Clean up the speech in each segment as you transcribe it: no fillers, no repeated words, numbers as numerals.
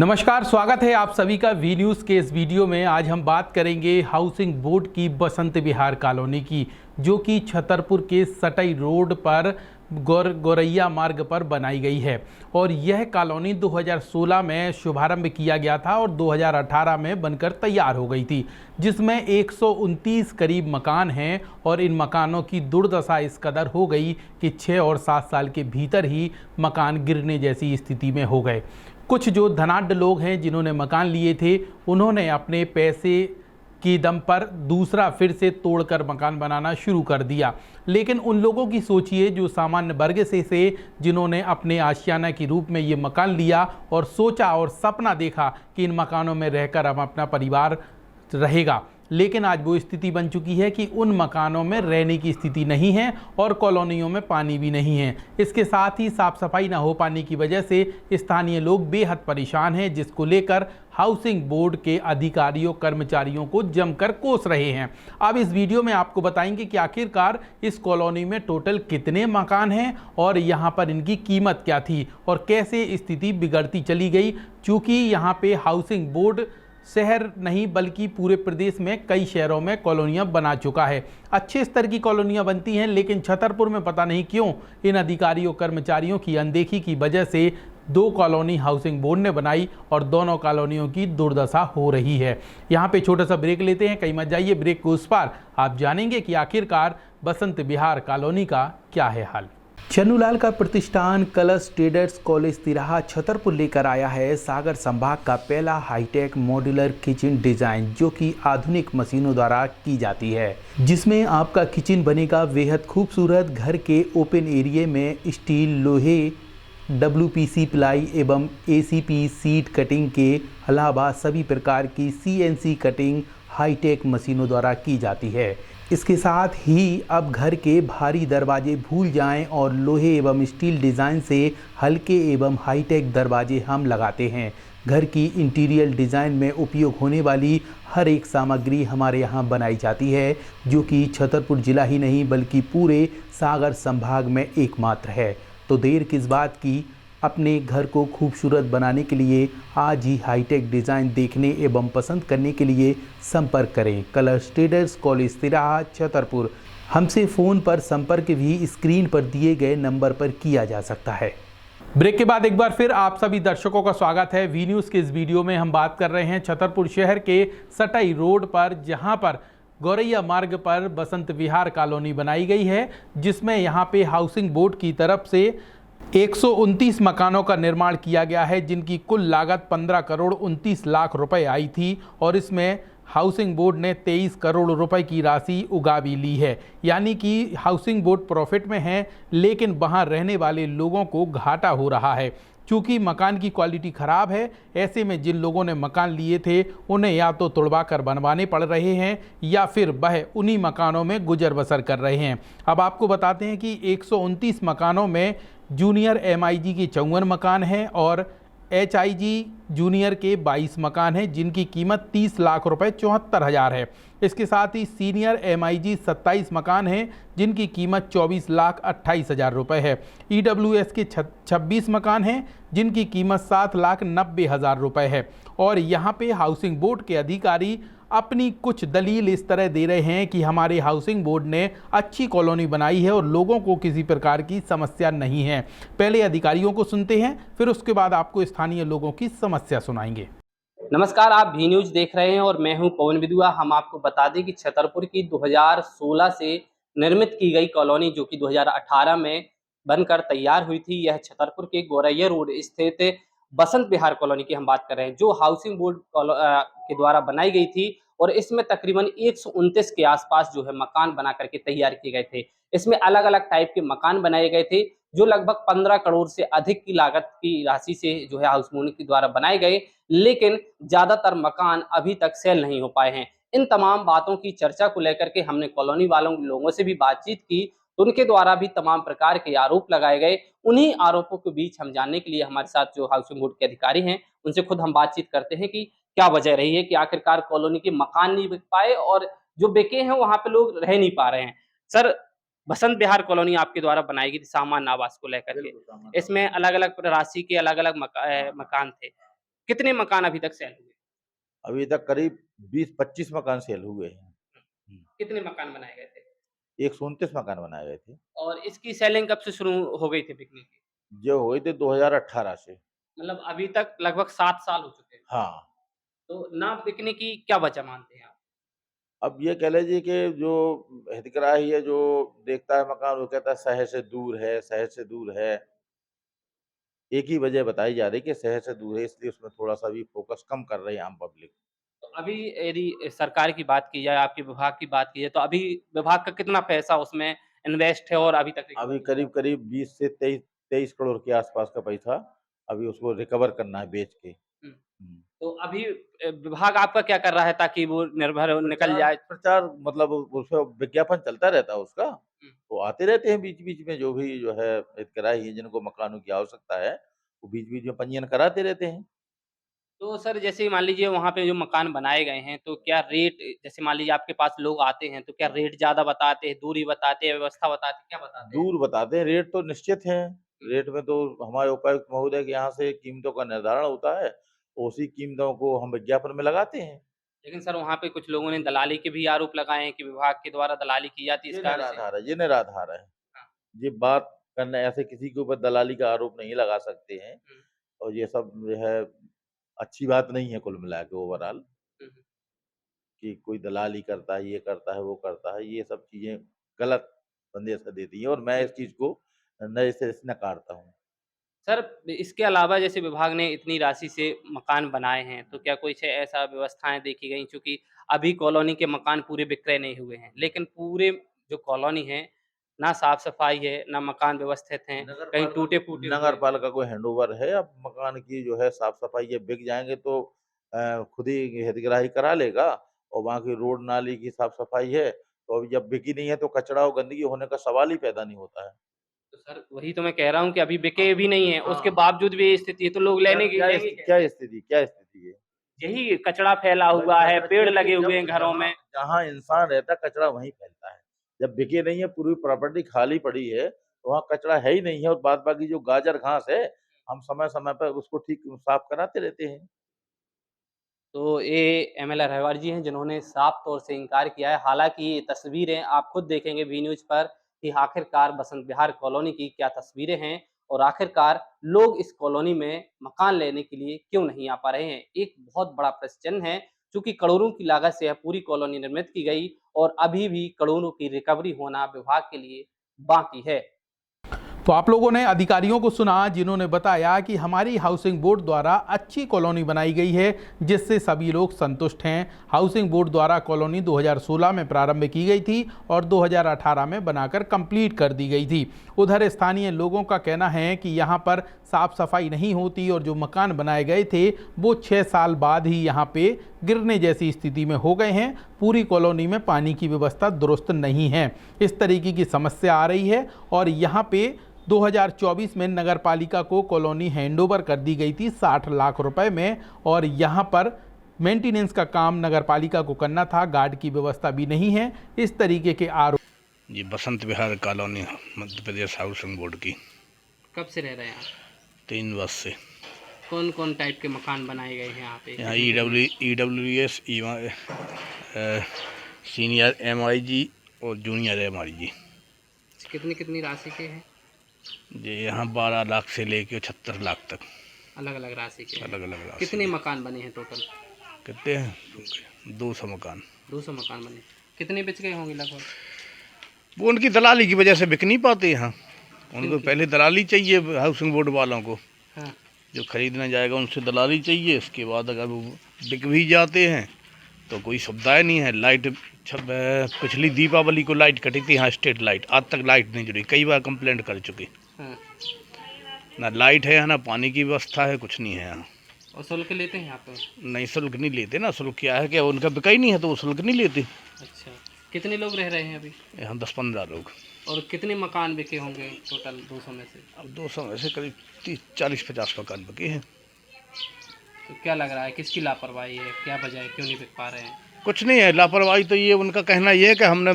नमस्कार, स्वागत है आप सभी का वी न्यूज़ के इस वीडियो में। आज हम बात करेंगे हाउसिंग बोर्ड की बसंत विहार कॉलोनी की, जो कि छतरपुर के सटई रोड पर गोरैया मार्ग पर बनाई गई है। और यह कॉलोनी 2016 में शुभारंभ किया गया था और 2018 में बनकर तैयार हो गई थी, जिसमें 129 करीब मकान हैं। और इन मकानों की दुर्दशा इस कदर हो गई कि 6 और 7 साल के भीतर ही मकान गिरने जैसी स्थिति में हो गए। कुछ जो धनाढ्य लोग हैं जिन्होंने मकान लिए थे, उन्होंने अपने पैसे की दम पर दूसरा फिर से तोड़कर मकान बनाना शुरू कर दिया। लेकिन उन लोगों की सोचिए जो सामान्य वर्ग से जिन्होंने अपने आशियाना के रूप में ये मकान लिया और सोचा और सपना देखा कि इन मकानों में रहकर हम अपना परिवार रहेगा। लेकिन आज वो स्थिति बन चुकी है कि उन मकानों में रहने की स्थिति नहीं है और कॉलोनियों में पानी भी नहीं है। इसके साथ ही साफ सफाई न हो पाने की वजह से स्थानीय लोग बेहद परेशान हैं, जिसको लेकर हाउसिंग बोर्ड के अधिकारियों कर्मचारियों को जमकर कोस रहे हैं। अब इस वीडियो में आपको बताएंगे कि आखिरकार इस कॉलोनी में टोटल कितने मकान हैं और यहाँ पर इनकी कीमत क्या थी और कैसे स्थिति बिगड़ती चली गई। चूँकि यहाँ पे हाउसिंग बोर्ड शहर नहीं बल्कि पूरे प्रदेश में कई शहरों में कॉलोनियां बना चुका है। अच्छे स्तर की कॉलोनियां बनती हैं, लेकिन छतरपुर में पता नहीं क्यों इन अधिकारियों कर्मचारियों की अनदेखी की वजह से 2 कॉलोनी हाउसिंग बोर्ड ने बनाई और दोनों कॉलोनियों की दुर्दशा हो रही है। यहाँ पे छोटा सा ब्रेक लेते हैं, कहीं मत जाइए। ब्रेक के उस पार आप जानेंगे कि आखिरकार बसंत विहार कॉलोनी का क्या है हाल। चन्नूलाल का प्रतिष्ठान कलश ट्रेडर्स कॉलेज तिराहा छतरपुर लेकर आया है सागर संभाग का पहला हाईटेक मॉड्यूलर किचन डिजाइन, जो कि आधुनिक मशीनों द्वारा की जाती है, जिसमें आपका किचन बनेगा बेहद खूबसूरत। घर के ओपन एरिया में स्टील, लोहे, WPC प्लाई एवं ACP सीट कटिंग के अलावा सभी प्रकार की CNC कटिंग हाईटेक मशीनों द्वारा की जाती है। इसके साथ ही अब घर के भारी दरवाजे भूल जाएं और लोहे एवं स्टील डिज़ाइन से हल्के एवं हाईटेक दरवाजे हम लगाते हैं। घर की इंटीरियर डिज़ाइन में उपयोग होने वाली हर एक सामग्री हमारे यहाँ बनाई जाती है, जो कि छतरपुर जिला ही नहीं बल्कि पूरे सागर संभाग में एकमात्र है। तो देर किस बात की, अपने घर को खूबसूरत बनाने के लिए आज ही हाईटेक डिज़ाइन देखने एवं पसंद करने के लिए संपर्क करें कलश ट्रेडर्स कॉलेज तिराहा छतरपुर। हमसे फ़ोन पर संपर्क भी स्क्रीन पर दिए गए नंबर पर किया जा सकता है। ब्रेक के बाद एक बार फिर आप सभी दर्शकों का स्वागत है वी न्यूज़ के इस वीडियो में। हम बात कर रहे हैं छतरपुर शहर के सटई रोड पर, जहां पर गोरैया मार्ग पर बसंत विहार कॉलोनी बनाई गई है, जिसमें यहाँ पे हाउसिंग बोर्ड की तरफ से 129 मकानों का निर्माण किया गया है, जिनकी कुल लागत 15 करोड़ 29 लाख रुपए आई थी। और इसमें हाउसिंग बोर्ड ने 23 करोड़ रुपए की राशि उगा भी ली है। यानी कि हाउसिंग बोर्ड प्रॉफिट में है, लेकिन वहां रहने वाले लोगों को घाटा हो रहा है। चूँकि मकान की क्वालिटी ख़राब है, ऐसे में जिन लोगों ने मकान लिए थे उन्हें या तो तोड़वा कर बनवाने पड़ रहे हैं या फिर वह उन्हीं मकानों में गुजर बसर कर रहे हैं। अब आपको बताते हैं कि 129 मकानों में जूनियर MIG के 54 मकान हैं और HIG जूनियर के 22 मकान हैं, जिनकी कीमत 30 लाख रुपए 74,000 है। इसके साथ ही सीनियर MIG 27 मकान हैं, जिनकी कीमत 24 लाख 28,000 रुपये है। EWS के 26 मकान हैं, जिनकी कीमत 7 लाख 90,000 रुपये है। और यहाँ पे हाउसिंग बोर्ड के अधिकारी अपनी कुछ दलील इस तरह दे रहे हैं कि हमारे हाउसिंग बोर्ड ने अच्छी कॉलोनी बनाई है और लोगों को किसी प्रकार की समस्या नहीं है। पहले अधिकारियों को सुनते हैं, फिर उसके बाद आपको स्थानीय लोगों की समस्या सुनाएंगे। नमस्कार, आप भी न्यूज देख रहे हैं और मैं हूं पवन विदुआ। हम आपको बता दें कि छतरपुर की 2016 से निर्मित की गई कॉलोनी, जो कि 2018 में बनकर तैयार हुई थी, यह छतरपुर के गोरैया रोड स्थित बसंत विहार कॉलोनी की हम बात कर रहे हैं, जो हाउसिंग बोर्ड के द्वारा बनाई गई थी। और इसमें तकरीबन 129 के आसपास जो है मकान बना करके तैयार किए गए थे। इसमें अलग अलग टाइप के मकान बनाए गए थे, जो लगभग 15 करोड़ से अधिक की लागत की राशि से जो है हाउस बोर्ड के द्वारा बनाए गए। लेकिन ज्यादातर मकान अभी तक सेल नहीं हो पाए हैं। इन तमाम बातों की चर्चा को लेकर के हमने कॉलोनी वालों लोगों से भी बातचीत की, तो उनके द्वारा भी तमाम प्रकार के आरोप लगाए गए। उन्हीं आरोपों के बीच हम जानने के लिए हमारे साथ जो हाउसिंग बोर्ड के अधिकारी हैं, उनसे खुद हम बातचीत करते हैं कि क्या वजह रही है कि आखिरकार कॉलोनी के मकान नहीं बिक पाए और जो बिके हैं वहां पे लोग रह नहीं पा रहे हैं। सर, बसंत विहार कॉलोनी आपके द्वारा बनाई गई थी सामान्य आवास को लेकर के, इसमें अलग अलग राशि के अलग अलग मकान थे। कितने मकान अभी तक सेल हुए? अभी तक करीब 20-25 मकान सेल हुए हैं। कितने मकान बनाए गए थे? 129 मकान बनाए गए थे, और इसकी सेलिंग कब से शुरू हो गई थी बिकने की? जो हुए थे 2018 से। मतलब अभी तक लगभग 7 साल हो चुके हैं। हाँ, तो ना बिकने की क्या वजह मानते हैं आप? अब ये कह लीजिए कि जो हितग्राही है, जो देखता है मकान, वो कहता है शहर से दूर है, शहर से दूर है। एक ही वजह बताई जा रही है कि शहर से दूर है, इसलिए उसमें थोड़ा-सा भी फ़ोकस कम कर रही है आम पब्लिक। तो अभी यदि सरकार की बात की जाए, आपके विभाग की बात की जाए, तो अभी विभाग का कितना पैसा उसमें इन्वेस्ट है और अभी तक अभी रिकवर नहीं हुआ? करीब-करीब 20 से 23 करोड़ के आसपास का पैसा अभी उसको रिकवर करना है बेच के। हुँ। हुँ। तो अभी विभाग आपका क्या कर रहा है ताकि वो निर्भर निकल प्रचार जाए? प्रचार मतलब उसमें विज्ञापन चलता रहता है उसका, हुँ। तो आते रहते हैं बीच-बीच में, जो भी जो है हितग्राही है जिनको मकानों की आवश्यकता है, वो बीच-बीच में पंजीयन कराते रहते हैं। तो सर जैसे मान लीजिए वहाँ पे जो मकान बनाए गए हैं, तो क्या रेट जैसे मान लीजिए आपके पास लोग आते हैं, तो क्या रेट ज़्यादा बताते हैं, दूरी बताते हैं, व्यवस्था बताते हैं, क्या बताते हैं? दूर बताते हैं, रेट तो निश्चित हैं। हुँ। रेट में तो हमारे उपायुक्त महोदय के यहाँ से कीमतों का निर्धारण होता है, उसी कीमतों को हम विज्ञापन में लगाते हैं। लेकिन सर वहाँ पे कुछ लोगों ने दलाली के भी आरोप लगाए हैं कि विभाग के द्वारा दलाली की जाती है इस ये कारण से। निराधार है, ये निराधार है। हाँ। ये बात करना, ऐसे किसी के ऊपर दलाली का आरोप नहीं लगा सकते हैं, हुँ, और ये सब जो है अच्छी बात नहीं है कुल मिला के ओवरऑल, हुँ, हुँ। कि कोई दलाली करता है, ये करता है, वो करता है, ये सब चीज़ें गलत संदेश देती हैं, और मैं इस चीज़ को नए सिरे से नकारता हूँ। सर इसके अलावा जैसे विभाग ने इतनी राशि से मकान बनाए हैं, तो क्या कुछ ऐसा व्यवस्थाएँ देखी गई चूँकि अभी कॉलोनी के मकान पूरे विक्रय नहीं हुए हैं, लेकिन पूरे जो कॉलोनी है, ना साफ-सफाई है, ना मकान व्यवस्थित हैं, कहीं टूटे-फूटे हुए नगर हैं। पालिका कोई हैंडओवर है, अब मकान की जो है साफ-सफाई, ये बिक जाएँगे तो खुद ही हितग्राही करा लेगा, और वहाँ की रोड नाली की साफ-सफाई है, तो अभी जब बिकी नहीं है तो कचरा और गंदगी होने का सवाल ही पैदा नहीं होता है। तो सर वही तो मैं कह रहा हूँ कि अभी बिके भी नहीं हैं, उसके हाँ। बावजूद भी ये स्थिति है, तो लोग क्या लेने की क्या लेंगे स्थिति कैसे? क्या स्थिति है? यही कचरा फैला भाई हुआ है, कचरा पेड़ क्योंकि लगे हुए जब हैं घरों जहाँ में। जहाँ इंसान रहता है, कचरा वहीं फैलता है। जब बिके नहीं है, पूरी प्रॉपर्टी खाली पड़ी है, तो वहाँ कचरा है ही नहीं है, और बाद बाकी जो गाजर घास है, हम समय-समय पर उसको ठीक साफ कराते रहते हैं। तो ये एमएलआर रहवार जी हैं जिन्होंने साफ तौर से इनकार किया है। हालाँकि ये तस्वीरें आप खुद देखेंगे वी न्यूज़ पर कि आखिरकार बसंत विहार कॉलोनी की क्या तस्वीरें हैं और आखिरकार लोग इस कॉलोनी में मकान लेने के लिए क्यों नहीं आ पा रहे हैं। एक बहुत बड़ा प्रश्न चिन्ह है चूँकि करोड़ों की लागत से यह पूरी कॉलोनी निर्मित की गई और अभी भी करोड़ों की रिकवरी होना विभाग के लिए बाकी है। तो आप लोगों ने अधिकारियों को सुना जिन्होंने बताया कि हमारी हाउसिंग बोर्ड द्वारा अच्छी कॉलोनी बनाई गई है जिससे सभी लोग संतुष्ट हैं। हाउसिंग बोर्ड द्वारा कॉलोनी 2016 में प्रारंभ की गई थी और 2018 में बनाकर कंप्लीट कर दी गई थी। उधर स्थानीय लोगों का कहना है कि यहाँ पर साफ सफाई नहीं होती और जो मकान बनाए गए थे वो 6 साल बाद ही यहाँ पे गिरने जैसी स्थिति में हो गए हैं। पूरी कॉलोनी में पानी की व्यवस्था दुरुस्त नहीं है, इस तरीके की समस्या आ रही है। और यहाँ पे 2024 में नगर पालिका को कॉलोनी हैंडओवर कर दी गई थी 60 लाख रुपए में, और यहाँ पर मेंटेनेंस का काम नगर पालिका को करना था, गार्ड की व्यवस्था भी नहीं है। इस तरीके के आरोप जी Basant Vihar colony Madhya Pradesh housing board की कब से रह रहे हैं आप? 3 वर्ष से। कौन-कौन टाइप के मकान बनाए गए हैं यहाँ पे? यहाँ EWS सीनियर MIG और जूनियर MIG कितनी-कितनी राशि के हैं? जी यहाँ 12 लाख से लेके 76 लाख तक अलग-अलग राशि के हैं। अलग अलग राशि कितने के। मकान बने हैं टोटल? कितने हैं? 200 मकान। 200 मकान बने। कितने बिक गए होंगे लगभग? वो उनकी दलाली की वजह से बिक नहीं पाते यहाँ। उनको क्योंकि? पहले दलाली चाहिए हाउसिंग बोर्ड वालों को, हाँ। जो खरीदने जाएगा उनसे दलाली चाहिए। इसके बाद अगर वो बिक भी जाते हैं तो कोई सुविधाएं नहीं है। लाइट पिछली दीपावली को लाइट कटी थी यहाँ, स्ट्रीट लाइट, आज तक लाइट नहीं जुड़ी। कई बार कंप्लेंट कर चुके। हाँ। ना लाइट है ना पानी की व्यवस्था है, कुछ नहीं है यहाँ। और शुल्क लेते हैं यहाँ पे? नहीं शुल्क नहीं लेते ना। शुल्क क्या है, क्या उनका बिका ही नहीं है तो वो शुल्क नहीं लेते। अच्छा। कितने लोग रह रहे हैं अभी? यहाँ 10-15 लोग। और कितने मकान बिके होंगे टोटल 200 में से? अब 200 में से करीब 40-50 मकान बिके हैं। तो क्या लग रहा है किसकी लापरवाही है? क्या वजह है? क्यों नहीं बिक पा रहे हैं? कुछ नहीं है, लापरवाही तो ये उनका कहना ये है कि हमने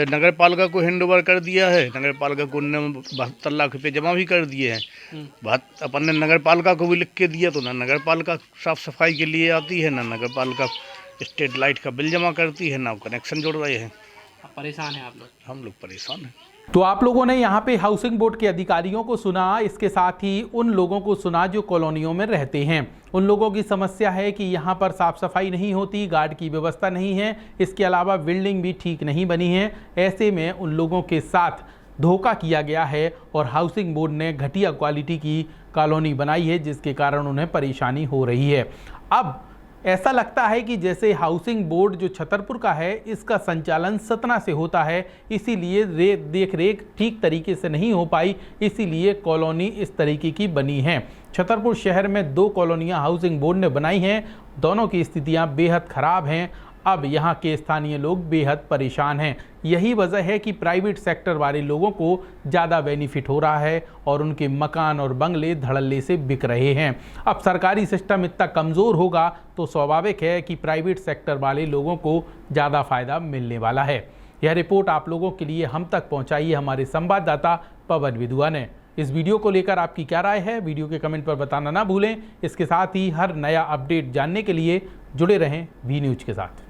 नगर पालिका को हैंड ओवर कर दिया है, नगर पालिका को उन्होंने 72 लाख रुपये जमा भी कर दिए हैं। अपन ने नगर पालिका को भी लिख के दिया, तो ना नगर पालिका साफ सफाई के लिए आती है, ना नगर पालिका स्ट्रीट लाइट का बिल जमा करती है, ना कनेक्शन जोड़ रहे हैं। परेशान हैं आप लोग? हम लोग परेशान हैं। तो आप लोगों ने यहाँ पे हाउसिंग बोर्ड के अधिकारियों को सुना, इसके साथ ही उन लोगों को सुना जो कॉलोनियों में रहते हैं। उन लोगों की समस्या है कि यहाँ पर साफ सफाई नहीं होती, गार्ड की व्यवस्था नहीं है, इसके अलावा बिल्डिंग भी ठीक नहीं बनी है। ऐसे में उन लोगों के साथ धोखा किया गया है और हाउसिंग बोर्ड ने घटिया क्वालिटी की कॉलोनी बनाई है, जिसके कारण उन्हें परेशानी हो रही है। अब ऐसा लगता है कि जैसे हाउसिंग बोर्ड जो छतरपुर का है, इसका संचालन सतना से होता है, इसीलिए देख रेख ठीक तरीके से नहीं हो पाई, इसीलिए कॉलोनी इस तरीके की बनी है। छतरपुर शहर में 2 कॉलोनियां हाउसिंग बोर्ड ने बनाई हैं, दोनों की स्थितियां बेहद ख़राब हैं। अब यहाँ के स्थानीय लोग बेहद परेशान हैं। यही वजह है कि प्राइवेट सेक्टर वाले लोगों को ज़्यादा बेनिफिट हो रहा है और उनके मकान और बंगले धड़ल्ले से बिक रहे हैं। अब सरकारी सिस्टम इतना कमज़ोर होगा तो स्वाभाविक है कि प्राइवेट सेक्टर वाले लोगों को ज़्यादा फ़ायदा मिलने वाला है। यह रिपोर्ट आप लोगों के लिए हम तक पहुँचाई है हमारे संवाददाता पवन विधुआ ने। इस वीडियो को लेकर आपकी क्या राय है, वीडियो के कमेंट पर बताना ना भूलें। इसके साथ ही हर नया अपडेट जानने के लिए जुड़े रहें वी न्यूज़ के साथ।